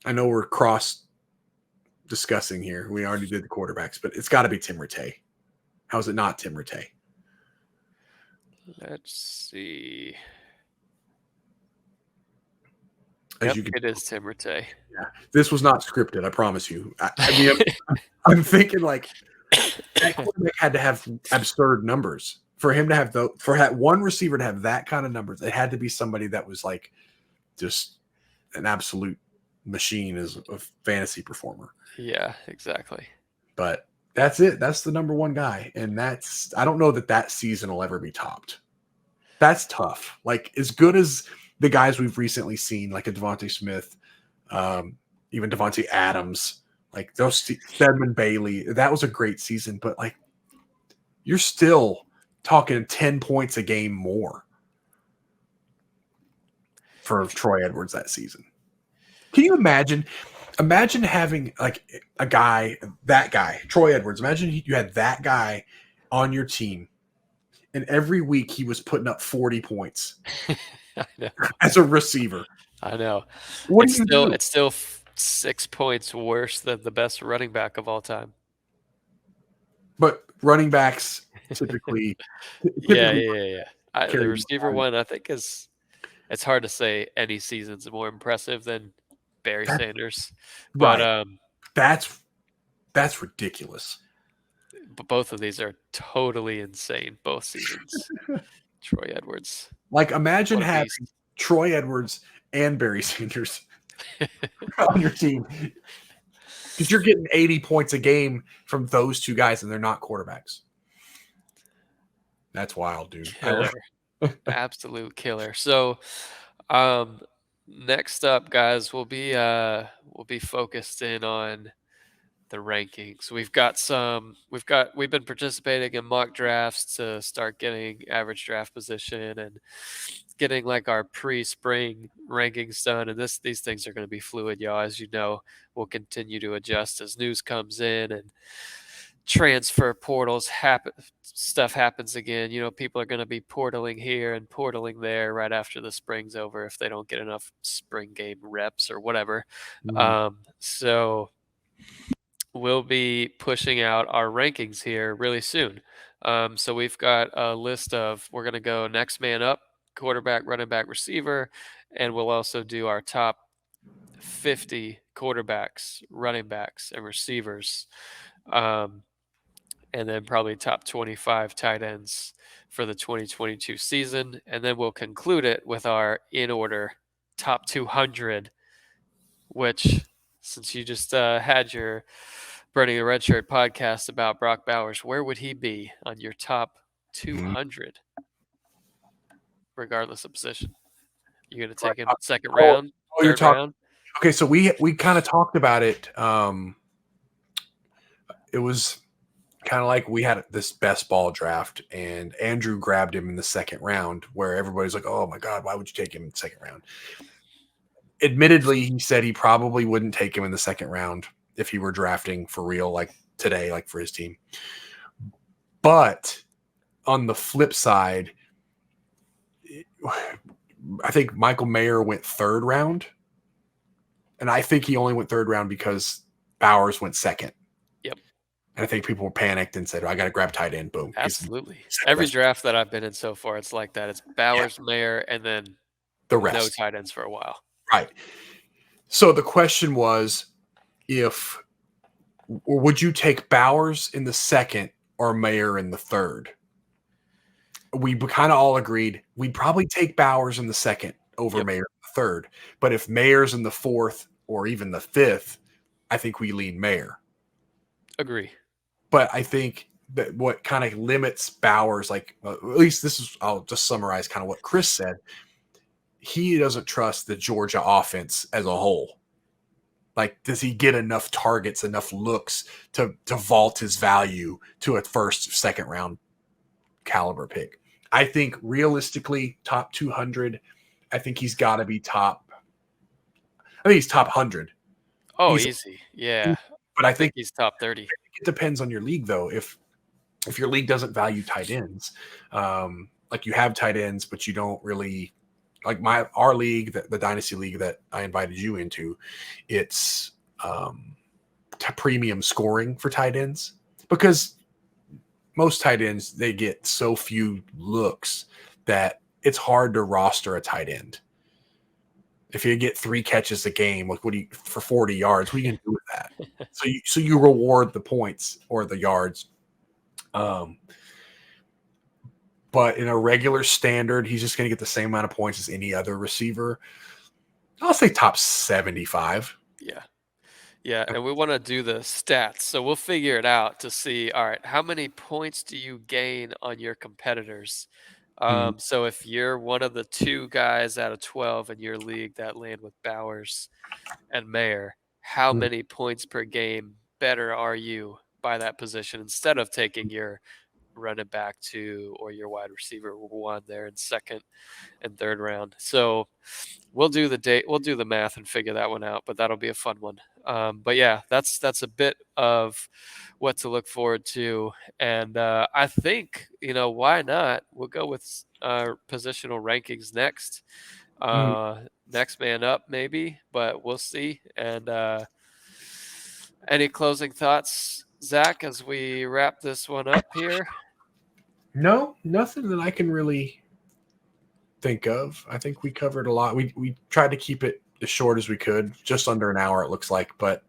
I know we're cross discussing here. We already did the quarterbacks, but it's got to be Tim Rattay. How is it not Tim Rattay? Let's see. As Yep, it is Tim Rattay. Yeah, this was not scripted. I promise you. I mean, I'm thinking like that quarterback had to have absurd numbers for him to have for that one receiver to have that kind of numbers. It had to be somebody that was like just an absolute machine as a fantasy performer. Yeah, exactly. But that's it. That's the number 1 guy, and that's I don't know that season will ever be topped. That's tough. Like as good as the guys we've recently seen, like a Devontae Smith, even Devontae Adams, like those Stedman Bailey, that was a great season, but like you're still talking 10 points a game more for Troy Edwards that season. Can you imagine having like a guy, that guy, Troy Edwards, imagine you had that guy on your team and every week he was putting up 40 points I know. as a receiver. I know. What do you do? It's still 6 points worse than the best running back of all time. But running backs typically, Yeah. The receiver one, I think it's hard to say any season's more impressive than Barry Sanders. But right. That's ridiculous. But both of these are totally insane, both seasons. Troy Edwards. Like imagine having Troy Edwards and Barry Sanders on your team. Because you're getting 80 points a game from those 2 guys, and they're not quarterbacks. That's wild, dude. Killer. Absolute killer. So next up, guys, we'll be focused in on the rankings. We've been participating in mock drafts to start getting average draft position and getting like our pre-spring rankings done. And these things are going to be fluid, y'all. As you know, we'll continue to adjust as news comes in and transfer portals stuff happens again. You know, people are going to be portaling here and portaling there right after the spring's over if they don't get enough spring game reps or whatever. So we'll be pushing out our rankings here really soon. So we've got a list of, we're going to go next man up, quarterback, running back, receiver, and we'll also do our top 50 quarterbacks, running backs, and receivers. and then probably top 25 tight ends for the 2022 season. And then we'll conclude it with our in order top 200, which, since you just had your Burning the Red Shirt podcast about Brock Bowers, where would he be on your top 200, regardless of position? You going to take him second round, third round? Okay, so we kind of talked about it. It was kind of like we had this best ball draft, and Andrew grabbed him in the second round, where everybody's like, "Oh my God, why would you take him in the second round?" Admittedly, he said he probably wouldn't take him in the second round if he were drafting for real, like today, like for his team. But on the flip side, I think Michael Mayer went third round. And I think he only went third round because Bowers went second. Yep. And I think people were panicked and said, I got to grab tight end. Boom. Absolutely. Every draft that I've been in so far, it's like that. It's Bowers, Mayer, and then the rest. No tight ends for a while. Right. So the question was, would you take Bowers in the second or Mayer in the third? We kind of all agreed we'd probably take Bowers in the second over Mayer in the third. But if Mayer's in the fourth or even the fifth, I think we lean Mayer. Agree. But I think that what kind of limits Bowers, like at least I'll just summarize kind of what Chris said. He doesn't trust the Georgia offense as a whole. Like, does he get enough targets, enough looks to vault his value to a first, second round caliber pick? I think realistically, top 200, I think he's got to be top. I think he's top 100. Oh, easy. Yeah. But I think he's top 30. It depends on your league, though. If your league doesn't value tight ends, like you have tight ends, but you don't really like our league, the Dynasty League that I invited you into, it's premium scoring for tight ends because most tight ends, they get so few looks that it's hard to roster a tight end. If you get 3 catches a game, like for 40 yards, what are you going to do with that? So you reward the points or the yards. But in a regular standard, he's just going to get the same amount of points as any other receiver. I'll say top 75. Yeah, and we want to do the stats. So we'll figure it out to see, all right, how many points do you gain on your competitors? So if you're one of the 2 guys out of 12 in your league that land with Bowers and Mayer, how many points per game better are you by that position instead of taking your running back 2 or your wide receiver 1 there in second and third round? So we'll do the math and figure that one out, but that'll be a fun one. But yeah, that's a bit of what to look forward to. And I think, why not? We'll go with positional rankings next. Next man up, maybe, but we'll see. And any closing thoughts, Zach, as we wrap this one up here? No, nothing that I can really think of. I think we covered a lot. We tried to keep it as short as we could, just under an hour, it looks like, but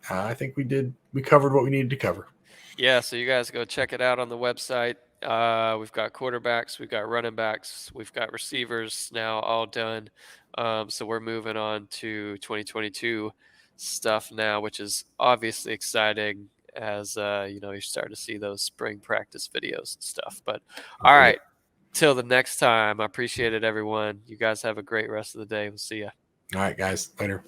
I think we covered what we needed to cover. Yeah, so you guys go check it out on the website. We've got quarterbacks, we've got running backs, we've got receivers now all done. So we're moving on to 2022 stuff now, which is obviously exciting as you start to see those spring practice videos and stuff. But all right, till the next time, I appreciate it, everyone. You guys have a great rest of the day. We'll see you. All right, guys, later.